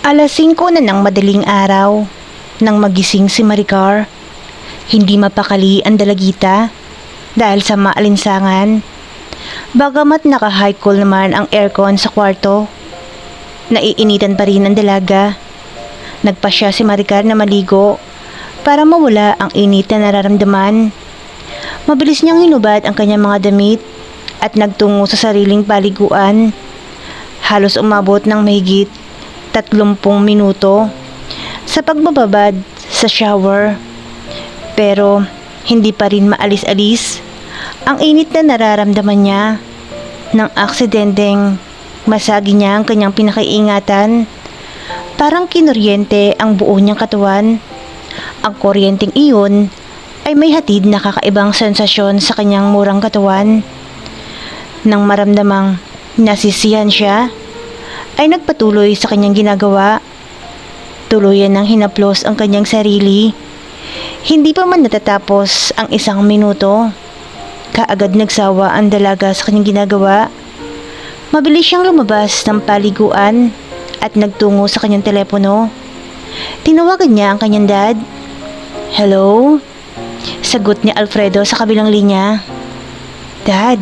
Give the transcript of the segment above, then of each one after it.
5:00 na ng madaling araw nang magising si Maricar. Hindi mapakali ang dalagita dahil sa maalinsangan. Bagamat naka-high cool naman ang aircon sa kwarto, naiinitan pa rin ang dalaga. Nagpasya si Maricar na maligo para mawala ang init na nararamdaman. Mabilis niyang hinubad ang kanyang mga damit at nagtungo sa sariling paliguan. Halos umabot ng mahigit 30 minuto sa pagbababad sa shower. Pero hindi pa rin maalis-alis ang init na nararamdaman niya nang aksidenteng masagi niya ang kanyang pinakaiingatan. Parang kinuryente ang buo niyang katawan. Ang kuryenteng iyon ay may hatid na kakaibang sensasyon sa kanyang murang katawan. Nang maramdamang nasisiyan siya, ay nagpatuloy sa kanyang ginagawa. Tuluyan ng hinaplos ang kanyang sarili. Hindi pa man natatapos ang 1 minuto, kaagad nagsawa ang dalaga sa kanyang ginagawa. Mabilis siyang lumabas ng paliguan at nagtungo sa kanyang telepono. Tinawagan niya ang kanyang dad. "Hello?" Sagot ni Alfredo sa kabilang linya. "Dad,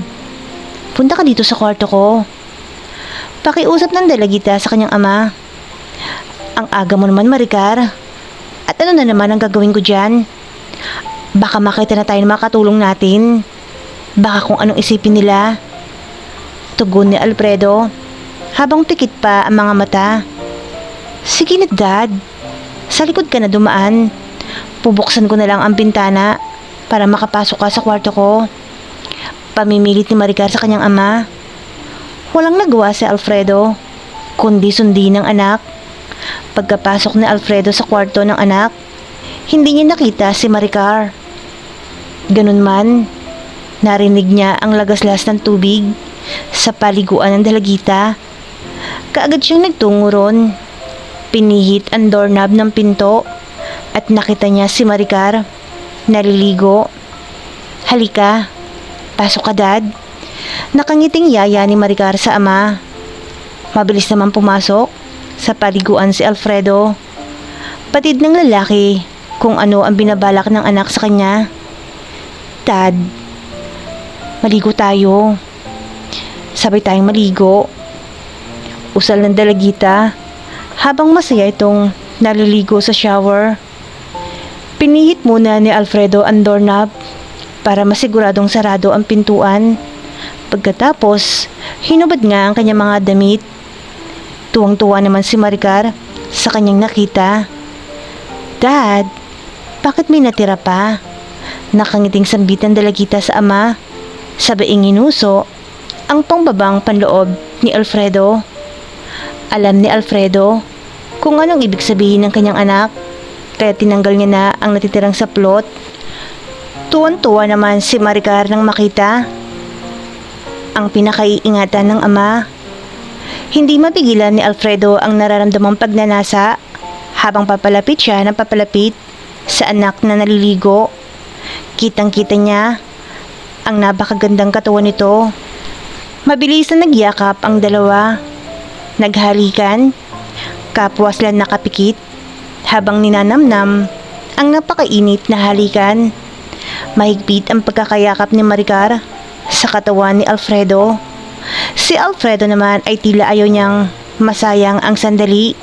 punta ka dito sa kwarto ko." Pakiusap ng dalagita sa kanyang ama. "Ang aga mo naman, Maricar. At ano na naman ang gagawin ko dyan? Baka makita na tayo ng mga katulong natin. Baka kung anong isipin nila." Tugon ni Alfredo habang pikit pa ang mga mata. "Sige na, Dad. Sa likod ka na dumaan. Pubuksan ko na lang ang bintana para makapasok ka sa kwarto ko." Pamimilit ni Maricar sa kanyang ama. Walang nagawa si Alfredo, kundi sundin ng anak. Pagkapasok ni Alfredo sa kwarto ng anak, hindi niya nakita si Maricar. Ganun man, narinig niya ang lagaslas ng tubig sa paliguan ng dalagita. Kaagad siyang nagtungo ron. Pinihit ang doorknob ng pinto at nakita niya si Maricar naliligo. "Halika, pasok ka, Dad." Nakangiting yaya ni Maricar sa ama. Mabilis naman pumasok sa paliguan si Alfredo. Batid ng lalaki kung ano ang binabalak ng anak sa kanya. "Dad, maligo tayo. Sabay tayong maligo." Usal ng dalagita habang masaya itong naliligo sa shower. Pinihit muna ni Alfredo ang doorknob para masiguradong sarado ang pintuan. Pagkatapos, hinubad nga ang kanyang mga damit. Tuwang-tuwa naman si Maricar sa kanyang nakita. "Dad, bakit may natira pa?" Nakangiting sambitan dalagita sa ama. Sabaing inuso ang pangbabang panloob ni Alfredo. Alam ni Alfredo kung anong ibig sabihin ng kanyang anak, kaya tinanggal niya na ang natitirang saplot. Tuwan-tuwa naman si Maricar nang makita ang pinakaiingatan ng ama. Hindi mapigilan ni Alfredo ang nararamdamang pagnanasa habang papalapit siya ng papalapit sa anak na naliligo. Kitang-kita niya ang napakagandang katawan nito. Mabilis na nagyakap ang dalawa. Naghalikan, kapwa sila nakapikit habang ninanamnam ang napakainit na halikan. Mahigpit ang pagkakayakap ni Maricar sa katawan ni Alfredo. Si Alfredo naman ay tila ayaw niyang masayang ang sandali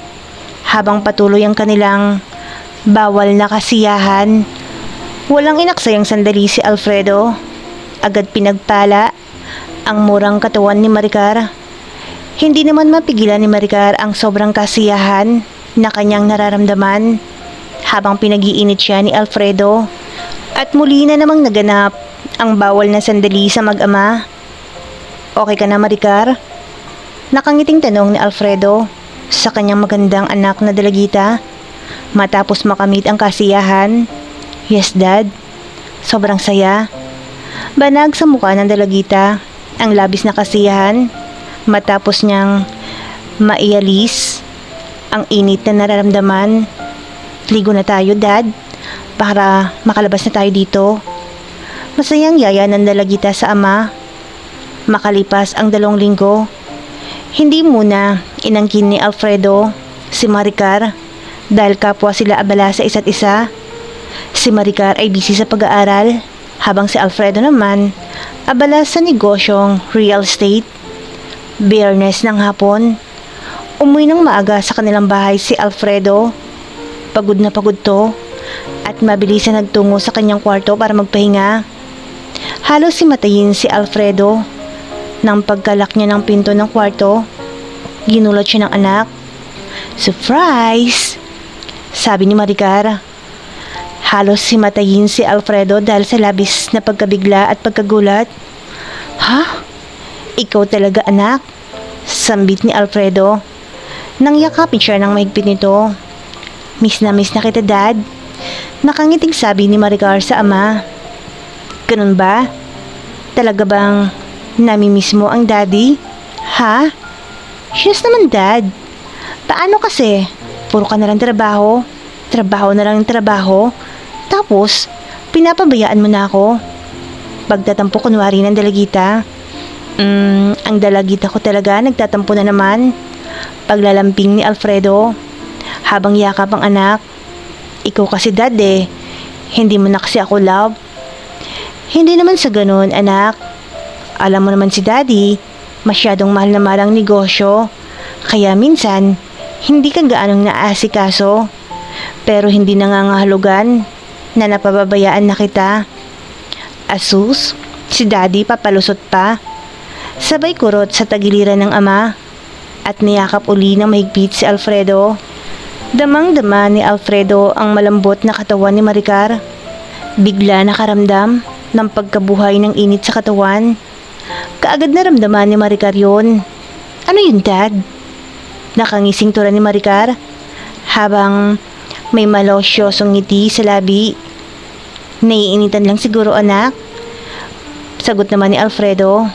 habang patuloy ang kanilang bawal na kasiyahan. Walang inaksayang sandali si Alfredo. Agad pinagpala ang murang katawan ni Maricar. Hindi naman mapigilan ni Maricar ang sobrang kasiyahan na kanyang nararamdaman habang pinag-iinit siya ni Alfredo. At muli na namang naganap ang bawal na sandali sa mag-ama. "Okay ka na, Maricar?" Nakangiting tanong ni Alfredo sa kanyang magandang anak na dalagita matapos makamit ang kasiyahan. "Yes, Dad. Sobrang saya." Banag sa mukha ng dalagita ang labis na kasiyahan matapos niyang maialis ang init na nararamdaman. "Ligo na tayo, Dad, para makalabas na tayo dito." Masayang yaya ng dalagita sa ama. Makalipas ang 2 linggo, hindi muna inangkin ni Alfredo si Maricar dahil kapwa sila abala sa isa't isa. Si Maricar ay busy sa pag-aaral habang si Alfredo naman abala sa negosyong real estate. Biyernes ng hapon, umuwi ng maaga sa kanilang bahay si Alfredo. Pagod na pagod to at mabilis na nagtungo sa kanyang kwarto para magpahinga. Halos himatayin si Alfredo. Nang pagkalak niya ng pinto ng kwarto, ginulat siya ng anak. "Surprise!" sabi ni Maricar. Halos himatayin si Alfredo dahil sa labis na pagkabigla at pagkagulat. "Ha? Ikaw talaga, anak?" sambit ni Alfredo. Nang yakapin siya ng mahigpit nito. Miss na kita, Dad." Nakangiting sabi ni Maricar sa ama. "Ganun ba? Talaga bang namimiss mo ang daddy? Ha?" "Yes naman, Dad. Paano kasi? Puro ka na lang trabaho. Trabaho na lang ng trabaho. Tapos, pinapabayaan mo na ako." Pagtatampo kunwari ng dalagita. Ang dalagita ko talaga nagtatampo na naman. Paglalamping ni Alfredo habang yakap ang anak. "Ikaw kasi, Dad eh. Hindi mo na kasi ako love." "Hindi naman sa ganun, anak. Alam mo naman si Daddy, masyadong mahal na mahal ang negosyo. Kaya minsan, hindi ka gaanong naaasikaso. Pero hindi nangangahulugan na napababayaan na kita." Asus, si Daddy papalusot pa. Sabay kurot sa tagiliran ng ama at niyakap uli ng mahigpit si Alfredo. Damang-dama ni Alfredo ang malambot na katawan ni Maricar. Bigla nakaramdam ng pagkabuhay ng init sa katawan. Kaagad naramdaman ni Maricar yun. "Ano yun, Dad?" Nakangising tura ni Maricar habang may malosyosong ngiti sa labi. "Naiinitan lang siguro, anak." Sagot naman ni Alfredo.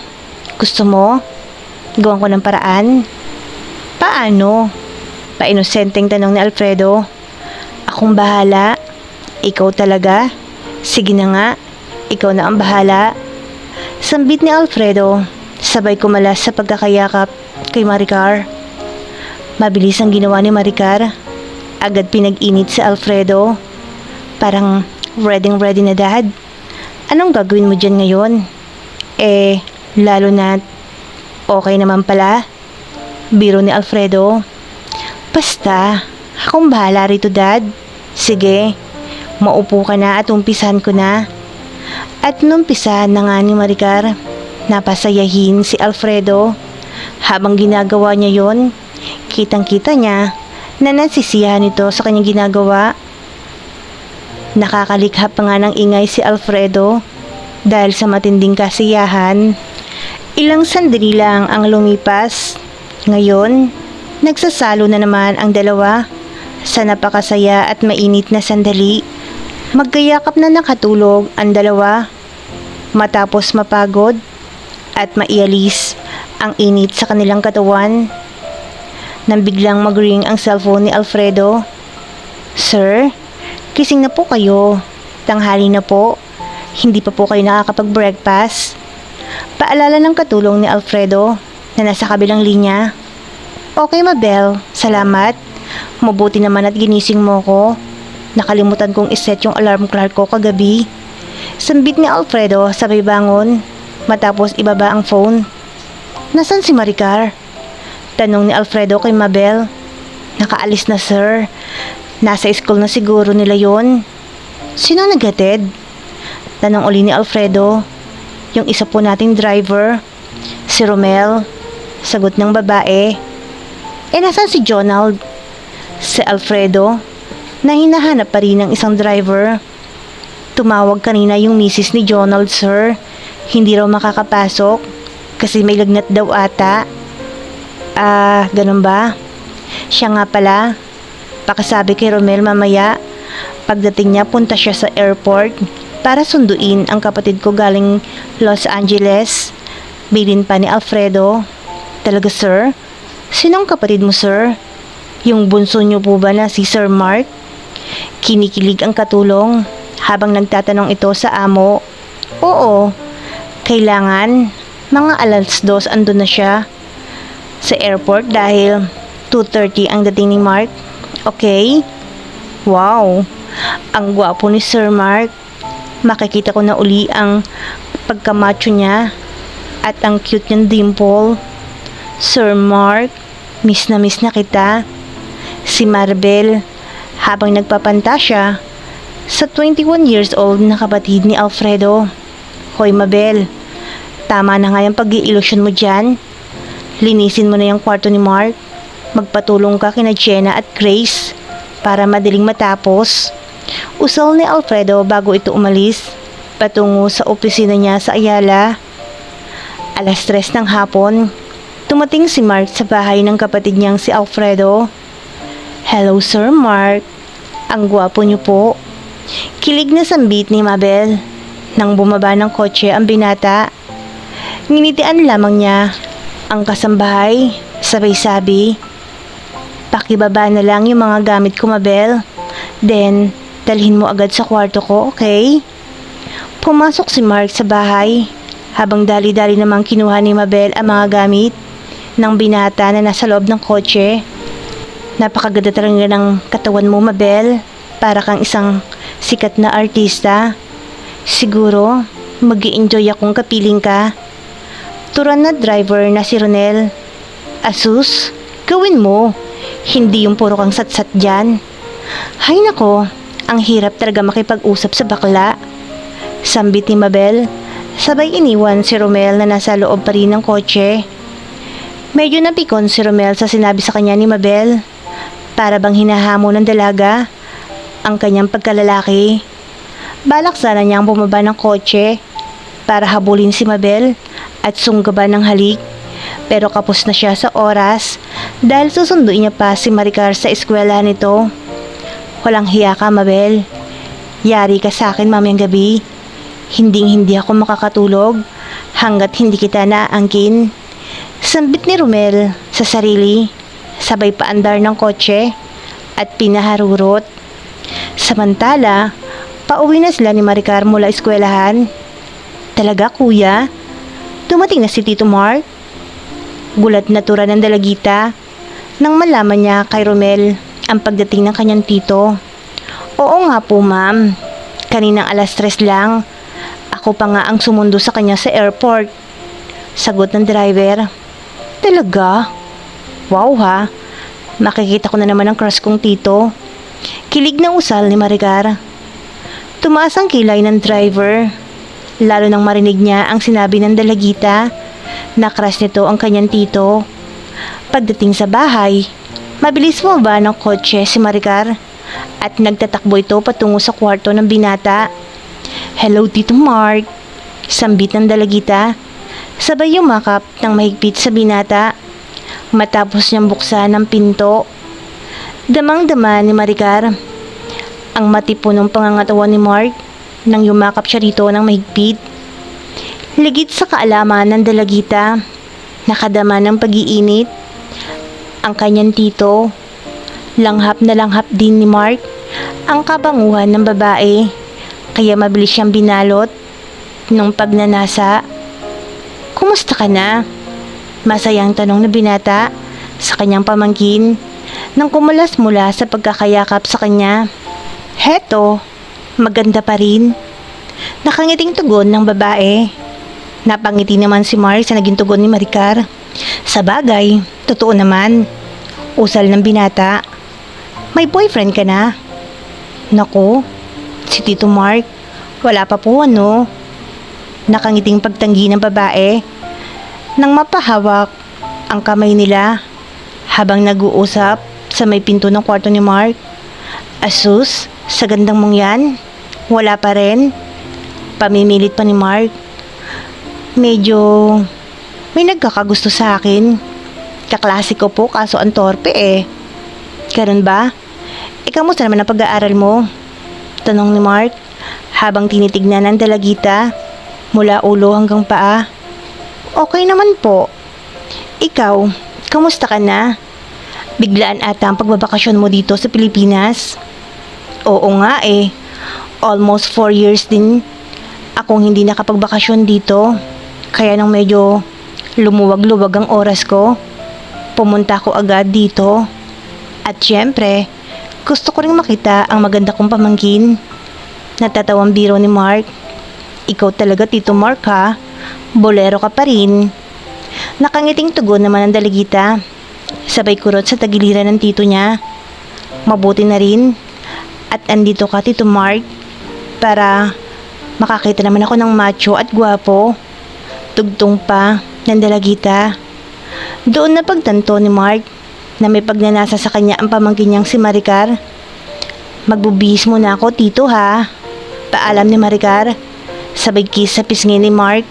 "Gusto mo? Gawan ko ng paraan." "Paano?" Painosenteng tanong ni Alfredo. "Akong bahala." "Ikaw talaga? Sige na nga, ikaw na ang bahala." Sambit ni Alfredo, sabay kumalas sa pagkakayakap kay Maricar. Mabilis ang ginawa ni Maricar. Agad pinag-init si Alfredo. Parang ready na, Dad. Anong gagawin mo dyan ngayon? Lalo na okay naman pala. Biro ni Alfredo. "Basta, akong bahala rito, Dad." "Sige, maupo ka na at umpisahan ko na." At numpisahan na nga ni Maricar. Napasayahin si Alfredo. Habang ginagawa niya yon, kitang-kita niya na nasisiyahan ito sa kanyang ginagawa. Nakakalikha pa nga ng ingay si Alfredo dahil sa matinding kasiyahan. Ilang sandali lang ang lumipas. Ngayon, nagsasalo na naman ang dalawa sa napakasaya at mainit na sandali. Magkayakap na nakatulog ang dalawa matapos mapagod at maialis ang init sa kanilang katawan. Nang biglang mag-ring ang cellphone ni Alfredo. "Sir, kising na po kayo. Tanghali na po. Hindi pa po kayo nakakapag-breakfast." Paalala ng katulong ni Alfredo na nasa kabilang linya. "Okay, Mabel. Salamat. Mabuti naman at ginising mo ko. Nakalimutan kong iset yung alarm clock ko kagabi." Sambit ni Alfredo sabay bangon matapos ibaba ang phone. "Nasaan si Maricar?" tanong ni Alfredo kay Mabel. "Nakaalis na, sir. Nasa school na siguro nila yon." "Sino naghatid?" tanong uli ni Alfredo. "Yung isa po nating driver, si Romel." Sagot ng babae. Nasaan si Jonald?" Si Alfredo na hinahanap pa rin ng isang driver. "Tumawag kanina yung misis ni Jonald, sir. Hindi raw makakapasok kasi may lagnat daw ata." Ganun ba? Siya nga pala. Pakisabi kay Romel mamaya. Pagdating niya, punta siya sa airport para sunduin ang kapatid ko galing Los Angeles." Bilin pa ni Alfredo. "Talaga, sir? Sinong kapatid mo, sir? Yung bunso niyo po ba na si Sir Mark?" Kinikilig ang katulong habang nagtatanong ito sa amo. "Oo, kailangan mga 2:00 andun na siya sa airport dahil 2:30 ang dating ni Mark. Okay? Wow! Ang gwapo ni Sir Mark. Makikita ko na uli ang pagkamacho niya at ang cute niyang dimple. Sir Mark, miss na kita. Si Maribel, habang nagpapantasya sa 21 years old na kapatid ni Alfredo. Hoy Mabel, tama na nga yung pag-i-illusion mo dyan. Linisin mo na yung kwarto ni Mark. Magpatulong ka kina Jenna at Grace para madaling matapos. Usal ni Alfredo bago ito umalis patungo sa opisina niya sa Ayala. 3:00 ng hapon, tumating si Mark sa bahay ng kapatid niyang si Alfredo. Hello Sir Mark, ang gwapo niyo po. Kilig na sambit ni Mabel nang bumaba ng kotse ang binata. Nginitian lamang niya ang kasambahay, sabay sabi, pakibaba na lang yung mga gamit ko Mabel, then dalhin mo agad sa kwarto ko, okay? Pumasok si Mark sa bahay habang dali-dali namang kinuha ni Mabel ang mga gamit ng binata na nasa loob ng kotse. Napakaganda talaga ng katawan mo Mabel, para kang isang sikat na artista. Siguro mag-i-enjoy akong kapiling ka. Turan na driver na si Ronel. Asus, gawin mo. Hindi yung puro kang satsat dyan. Hay nako, ang hirap talaga makipag-usap sa bakla. Sambit ni Mabel, sabay iniwan si Romel na nasa loob pa rin ng kotse. Medyo napikon si Romel sa sinabi sa kanya ni Mabel. Para bang hinahamon ng dalaga ang kanyang pagkalalaki. Balak sana niyang bumaba ng kotse para habulin si Mabel at sunggaban ng halik. Pero kapos na siya sa oras dahil susunduin niya pa si Maricar sa eskwelahan nito. Walang hiya ka Mabel. Yari ka sa akin mamayang gabi. Hindi ako makakatulog hanggat hindi kita naaangkin. Sambit ni Romel sa sarili, sabay paandar ng kotse at pinaharurot. Samantala, pauwi na sila ni Maricar mula eskwelahan. Talaga kuya? Dumating na si Tito Mark? Gulat na tura ng dalagita nang malaman niya kay Romel ang pagdating ng kanyang tito. Oo nga po ma'am, kaninang 3:00 lang. Ako pa nga ang sumundo sa kanya sa airport. Sagot ng driver. Talaga? Wow ha, makikita ko na naman ang crush kong tito. Kilig na usal ni Maricar. Tumaas ang kilay ng driver, lalo nang marinig niya ang sinabi ng dalagita na crush nito ang kanyang tito. Pagdating sa bahay, mabilis bumaba ng kotse si Maricar at nagtatakbo ito patungo sa kwarto ng binata. Hello Tito Mark, sambit ng dalagita, sabay yumakap ng mahigpit sa binata. Matapos niyang buksan ang pinto, damang-dama ni Maricar ang matipunong pangangatawan ni Mark nang yumakap siya rito ng mahigpit. Ligid sa kaalaman ng dalagita, nakadama ng pag-iinit ang kanyang tito. Langhap na langhap din ni Mark ang kabanguhan ng babae, kaya mabilis siyang binalot nung pagnanasa. Kumusta ka na? Masayang tanong na binata sa kanyang pamangkin nang kumulas mula sa pagkakayakap sa kanya. Heto, maganda pa rin. Nakangiting tugon ng babae. Napangiti naman si Mark sa naging tugon ni Maricar. Sa bagay, totoo naman. Usal ng binata. May boyfriend ka na? Naku, si Tito Mark, wala pa po ano. Nakangiting pagtanggi ng babae nang mapahawak ang kamay nila habang nag-uusap sa may pinto ng kwarto ni Mark. Asus, sa gandang mong yan, wala pa rin. Pamimilit pa ni Mark. Medyo may nagkakagusto sa akin. Kaklase ko po kaso ang torpe eh. Ganun ba? Kamusta naman ang pag-aaral mo? Tanong ni Mark habang tinitignan ng dalagita mula ulo hanggang paa. Okay naman po. Ikaw, kamusta ka na? Biglaan ata ang pagbabakasyon mo dito sa Pilipinas. Oo nga eh. Almost 4 years din akong hindi nakapagbakasyon dito. Kaya nang medyo lumuwag-luwag ang oras ko. pumunta ako agad dito. At syempre, gusto ko ring makita ang maganda kong pamangkin. Natatawang biro ni Mark. Ikaw talaga, Tito Mark, ha? Bolero ka pa rin. Nakangiting tugon naman ang dalagita. Sabay kurot sa tagiliran ng tito niya. Mabuti na rin. At andito ka, Tito Mark, para makakita naman ako ng macho at gwapo. Tugtong pa ng dalagita. Doon na pagtanto ni Mark na may pagnanasa sa kanya ang pamangkin niyang si Maricar. Magbubihis muna ako, Tito, ha? Paalam ni Maricar. Sabay kiss sa pisngi ni Mark.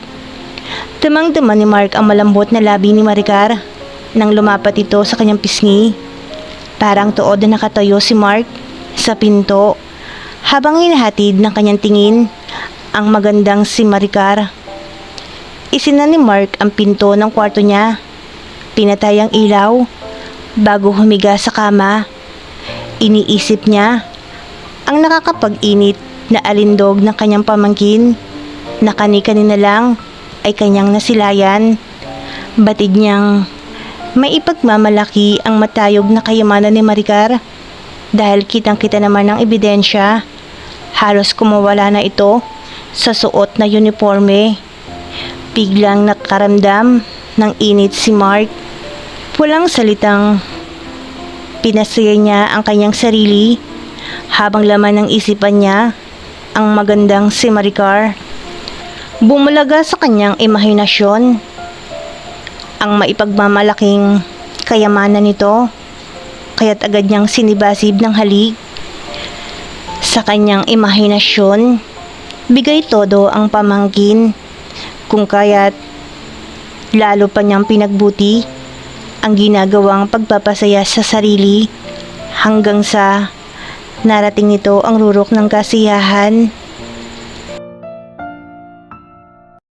Damang-dama ni Mark ang malambot na labi ni Maricar nang lumapat ito sa kanyang pisngi. Parang tuod na nakatayo si Mark sa pinto habang hinahatid ng kanyang tingin ang magandang si Maricar. Isina ni Mark ang pinto ng kwarto niya. Pinatay ang ilaw bago humiga sa kama. Iniisip niya ang nakakapag-init na alindog ng kanyang pamangkin na kani-kanina lang ay kanyang nasilayan. Batid niyang may ipagmamalaki ang matayog na kayamanan ni Maricar dahil kitang-kita naman ang ebidensya. Halos kumawala na ito sa suot na uniforme. Biglang nakaramdam ng init si Mark. Walang salitang pinasaya niya ang kanyang sarili habang laman ng isipan niya ang magandang si Maricar. Bumulaga sa kanyang imahinasyon ang maipagmamalaking kayamanan nito, kaya't agad niyang sinibasib ng halik. Sa kanyang imahinasyon, bigay todo ang pamangkin, kung kaya't lalo pa niyang pinagbuti ang ginagawang pagpapasaya sa sarili hanggang sa narating nito ang rurok ng kasiyahan.